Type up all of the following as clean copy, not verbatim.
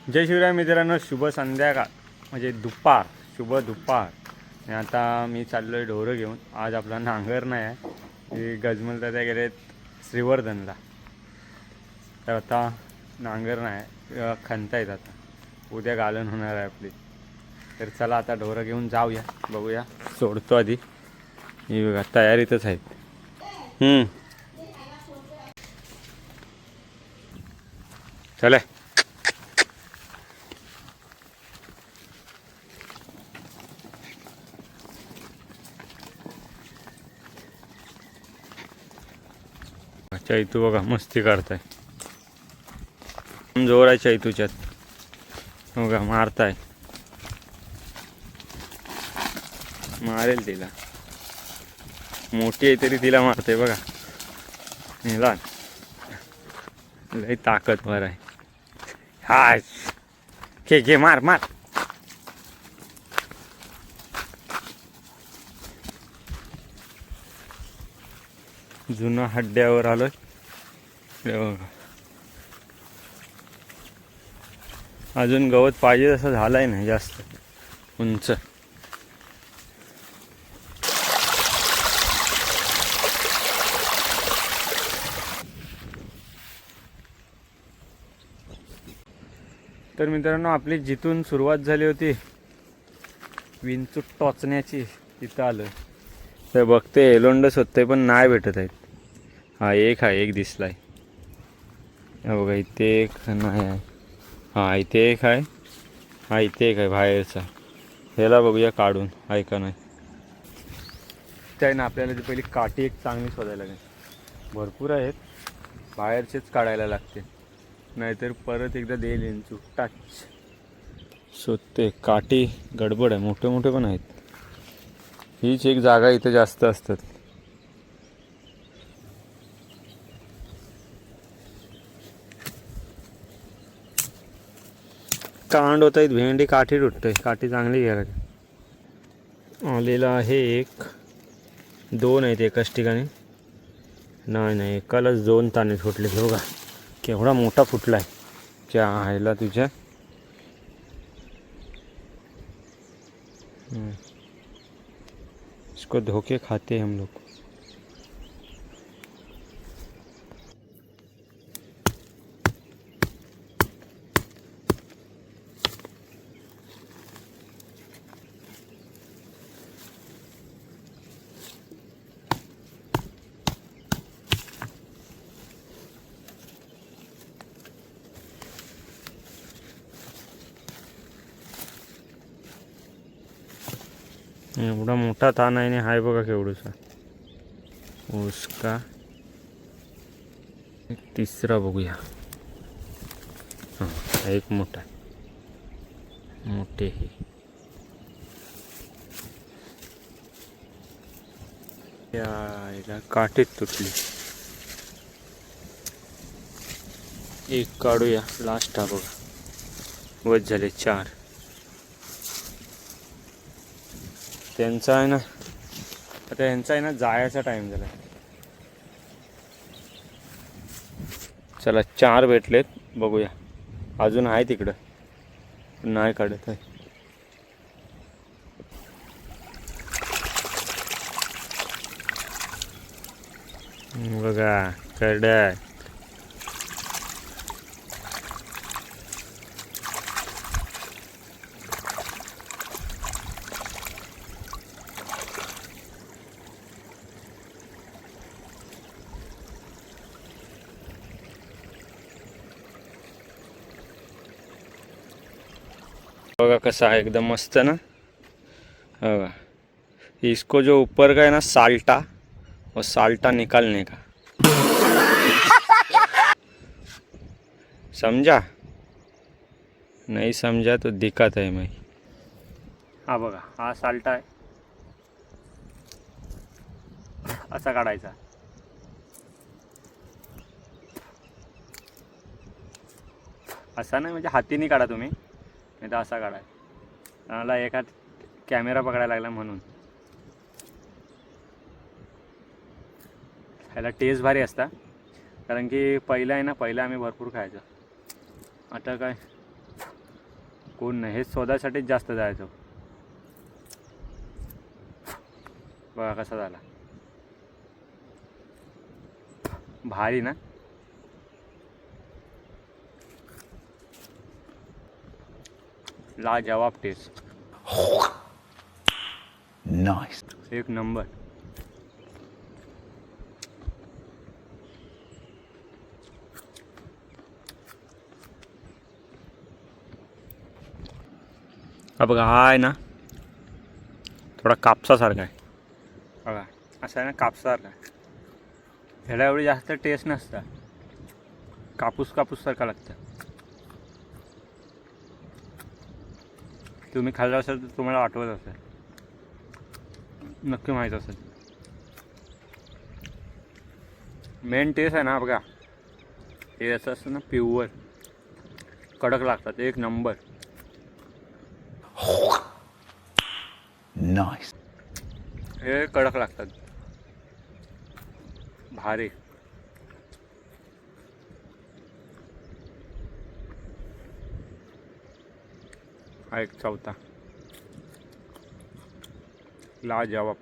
जय शिवराय मित्रांनो, शुभ संध्याकाळ म्हणजे दुपार, शुभ दुपार. आणि आता मी चाललो आहे ढोरं घेऊन. आज आपला नांगर नाही आहे, हे गजमल दादा गेलेत श्रीवर्धनला. तर आता नांगर नाही, खणता येत आता, उद्या घालण होणार आहे आपली. तर चला आता ढोरं घेऊन जाऊया, बघूया. सोडतो आधी, ही बघा तयारीतच आहेत. चला चैतू बघा मस्ती काढताय, जोर आहे चैतूच्यात. बघा मारताय, मारेल तिला. मोठी आहे तरी तिला मारते बघा. हिला लई ताकदवर आहे. हाय घे मार मार. जुना हड्ड्यावर आलोय. अजून गवत पाहिजे तसं झालंय नाही जास्त उंच. तर मित्रांनो, आपली जिथून सुरुवात झाली होती विंचू टोचण्याची, तिथं आलं. तर बघते एलोंड शोधते पण नाही भेटत आहेत. हा एक दिसलाय. हा बघा इथे एक नाही आहे. हा इथे एक आहे, हा इथे एक आहे बाहेरचा. ह्याला बघूया काढून आहे का नाही. त्या ना आपल्याला ती पहिली काठी एक चांगली शोधायला लागेल. भरपूर आहेत, बाहेरचेच काढायला लागते, नाहीतर परत एकदा देईल विंचू टच. शोधते काठी, गडबड आहे. मोठे मोठे पण आहेत. हीच एक जागा इथे जास्त असतात. कांड होत आहेत, भेंडी काठी तुटते. काठी चांगली घ्यायला आलेला आहे. एक दोन आहेत एकाच ठिकाणी. नाही एकालाच दोन ताने फुटले. बघा केवढा मोठा फुटला आहे. त्या आयला तुझ्या. इसको धोके खाते हम लोग. एवढा मोठा ताण आहे. हाय बघा केवढूसा. उसका तिसरा बघूया. हां एक मोठा, मोठे हे. याला काठीत तुटली. एक काढूया, लास्ट हा बघा. वज झाले 4. त्यांचा आहे ना आता, यांचा आहे ना जायचा टाइम झाला. चला 4 भेटलेत, बघूया. अजून आहे तिकडं, नाही काढत आहे. बघा करड्या. बघा कसा है, एकदम मस्त ना. बघा इसको जो ऊपर का है ना साल्टा, वो साल्टा निकालने का. समझा? नहीं समझा तो दिक्कत है मैं. हा बघा, हा साल्टा आहे. असा काढायचा. असा नाही म्हणजे हातीने काढा तुम्ही, नाही तर असा काढा. मला एका कॅमेरा पकडायला लागला म्हणून. ह्याला टेस्ट भारी असता, कारण की पहिला आहे ना, पहिला आम्ही भरपूर खायचो. आता काय कोण नाही, हे शोधासाठीच जास्त जायचो. बघा कसा झाला, भारी ना. लाजवाब टेस्ट. नाइस, एक नंबर. हा बघा, हा आहे ना थोडा कापसासारखा आहे. बघा असा आहे ना, कापसासारखा आहे. ह्याला एवढी जास्त टेस्ट नसतं, कापूस कापूससारखा लागतं. तुम्ही खाल्लं असेल तर तुम्हाला आठवत असेल, नक्की माहीत असेल. मेन टेस्ट आहे ना बघा, हे असं असतं ना प्युअर, कडक लागतात, एक नंबर. नाइस, हे कडक लागतात, भारी. हा एक चौथा, लाजवाब.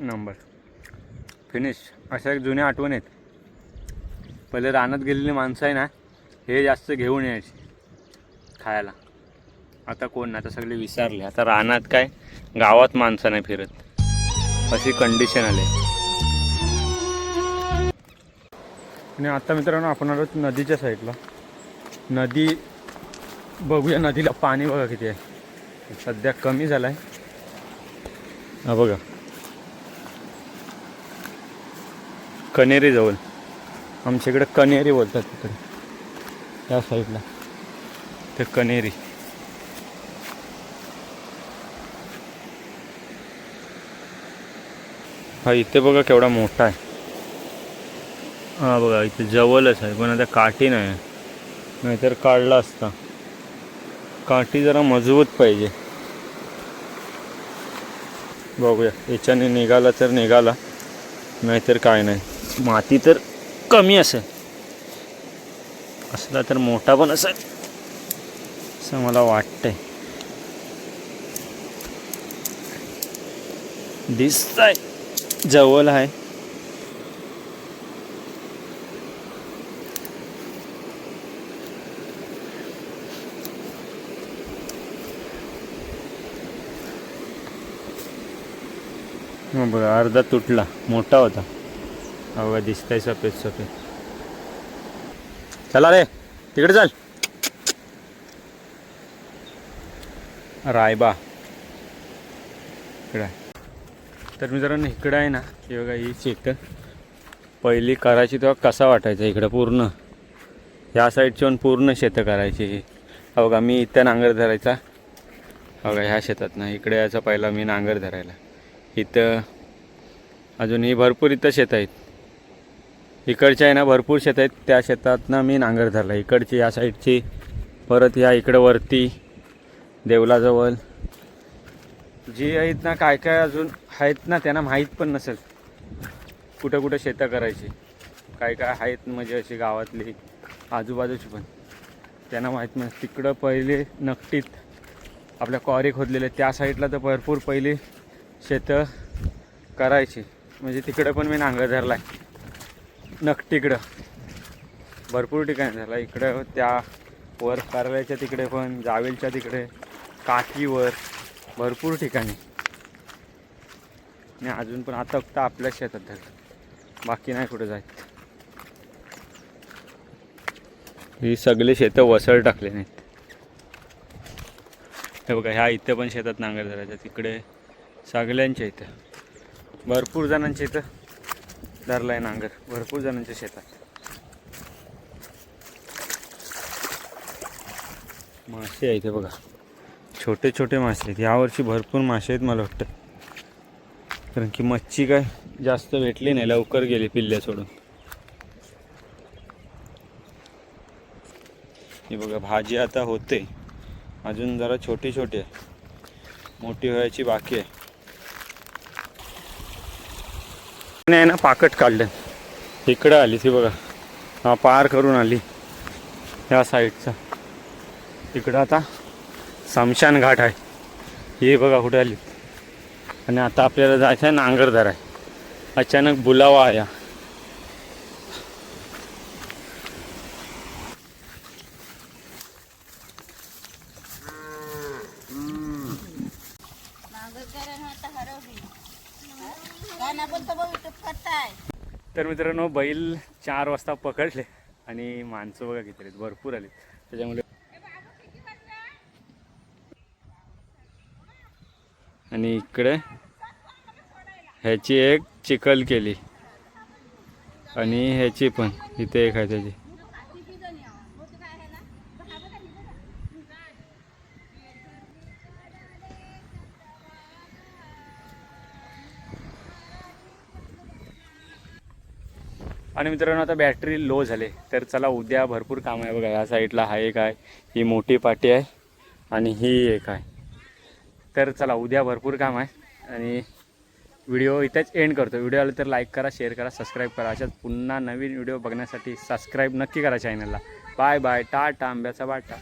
Number, finish. अशा एक जुन्या आठवण आहेत. पहिले रानात गेलेली माणसं आहे ना, हे जास्त घेऊन यायची खायला. आता कोण नाही, आता सगळे विसरले. आता रानात काय, गावात माणसं नाही फिरत, अशी कंडिशन आली. आणि आता मित्रांनो आपण आलो नदीच्या साईडला. नदी बघूया, नदीला पाणी बघा किती आहे. सध्या कमी झालं आहे. हा बघा, कनेरी जवळ, आमच्या इकडे कनेरी बोलतात तिकडे, त्या साईडला ते कनेरी. हा इथे बघा केवढा मोठा आहे. हा बघा इथे जवळच आहे, पण आता काठी नाही, नाहीतर काढला असता. काठी जरा मजबूत पाहिजे. बघूया, याच्याने निघाला तर निघाला, नाहीतर काय नाही. माती तर कमी असेल, असला तर मोठा पण असेल असं मला वाटतंय. दिसतंय, जवळ आहे. मग बघा, अर्धा तुटला, मोठा होता. बघा दिसतंय सफेद सफेद. चला रे, तिकडे चाल. रायबा इकडं आहे. तर मित्रांनो इकडं आहे ना, हे बघा ही शेतं पहिली करायची तेव्हा कसा वाटायचा. इकडं पूर्ण ह्या साईडची पण पूर्ण शेतं करायची. बघा मी इथं नांगर धरायचा, बघा ह्या शेतात ना, इकडे यायचा पहिला मी नांगर धरायला. इथं अजूनही भरपूर इथं शेतं आहेत. इकडच्या आहे ना भरपूर शेत आहेत, त्या शेतात ना मी नांगर धरला. इकडची या साईडची, परत या इकडं वरती देवलाजवळ जी आहेत ना, काय काय अजून आहेत ना, त्यांना माहीत पण नसेल कुठं कुठं शेतं करायची. काय काय आहेत म्हणजे अशी गावातली आजूबाजूची पण त्यांना माहीत नसतं. तिकडं पहिले नकटीत आपल्या क्वारी खोदलेले त्या साईडला तर भरपूर पहिली शेतं करायची. म्हणजे तिकडं पण मी नांगर धरला आहे. नकटीकडं भरपूर ठिकाणी झाला. इकडं त्या वर कारल्याच्या तिकडे पण, जावेलच्या तिकडे, काठीवर भरपूर ठिकाणी. आणि अजून पण आता फक्त आपल्या शेतात धरलं, बाकी नाही कुठं जायचं. ही सगळी शेतं वसळ टाकले नाहीत. हे बघा, ह्या इथं पण शेतात नांगर धरायचं. तिकडे सगळ्यांच्या इथं, भरपूर जणांच्या इथं धरला आहे नांगर, भरपूर जणांच्या शेतात. मासे आहेत बघा, छोटे छोटे मासे आहेत. यावर्षी भरपूर मासे आहेत मला वाटतं, कारण की मच्छी काय जास्त भेटली नाही, लवकर गेली पिल्ले सोडून. हे बघा भाजी आता होते, अजून जरा छोटी छोटी आहे, मोठी व्हायची बाकी आहे. आहे ना पाकट काढलं, इकडं आली ती बघा, हा पार करून आली या साईडचा. इकडं आता समशान घाट आहे. हे बघा कुठे आली. आणि आता आपल्याला जायचं आहे नांगरदरा आहे. अचानक बुलावा आया. तर मित्रांनो बैल 4 वाजता पकडले आणि माणसं बघा किती आहेत, भरपूर आली. त्याच्यामुळे आणि इकडे ह्याची एक चिखल केली आणि ह्याची पण इथे एक आहे त्याची. आणि मित्रांनो आता बॅटरी लो झाले, तर चला उद्या भरपूर काम आहे बघा. या साईडला हा एक आहे, ही मोठी पाटी आहे आणि ही एक आहे. तर चला उद्या भरपूर काम आहे आणि व्हिडिओ इथेच एंड करतो. व्हिडिओ आला तर लाईक करा, शेअर करा, सबस्क्राईब करा. अशाच पुन्हा नवीन व्हिडिओ बघण्यासाठी सबस्क्राईब नक्की करा चॅनलला. बाय बाय, टाटा, आंब्याचा बाटा.